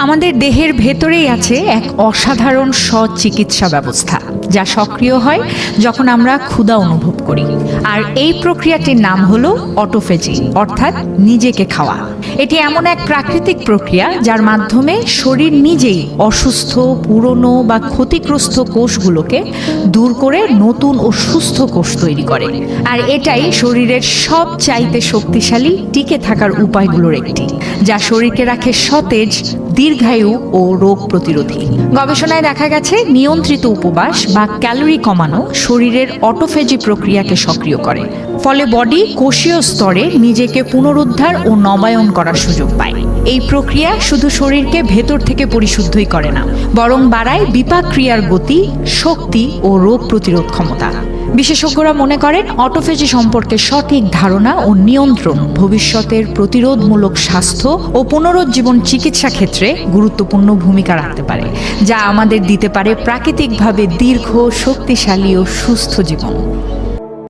আমাদের দেহের ভেতরেই আছে এক অসাধারণ চিকিৎসা ব্যবস্থা, যা সক্রিয় হয় যখন আমরা ক্ষুধা অনুভব করি। আর এই প্রক্রিয়াটির নাম হলো অটোফেজি, অর্থাৎ নিজেকে খাওয়া। এটি এমন এক প্রাকৃতিক প্রক্রিয়া যার মাধ্যমে শরীর নিজেই অসুস্থ, পুরনো বা ক্ষতিগ্রস্ত কোষগুলোকে দূর করে নতুন ও সুস্থ কোষ তৈরি করে। আর এটাই শরীরের সবচাইতে শক্তিশালী টিকে থাকার উপায়গুলোর একটি, যা শরীরকে রাখে সতেজ, দীর্ঘায়ু ও রোগ প্রতিরোধী। গবেষণায় দেখা গেছে নিয়ন্ত্রিত উপবাস বা ক্যালোরি কমানো শরীরের অটোফেজি প্রক্রিয়াকে সক্রিয় করে। ফলে বডি কোষীয় স্তরে নিজেকে পুনরুদ্ধার ও নবায়ন করার সুযোগ পায়। এই প্রক্রিয়া শুধু শরীরকে ভেতর থেকে পরিশুদ্ধই করে না, বরং বাড়ায় বিপাক ক্রিয়ার গতি, শক্তি ও রোগ প্রতিরোধ ক্ষমতা। বিশেষজ্ঞরা মনে করেন অটোফেজি সম্পর্কে সঠিক ধারণা ও নিয়ন্ত্রণ ভবিষ্যতের প্রতিরোধমূলক স্বাস্থ্য ও পুনরুজ্জীবন চিকিৎসা ক্ষেত্রে গুরুত্বপূর্ণ ভূমিকা রাখতে পারে, যা আমাদের দিতে পারে প্রাকৃতিকভাবে দীর্ঘ, শক্তিশালী ও সুস্থ জীবন।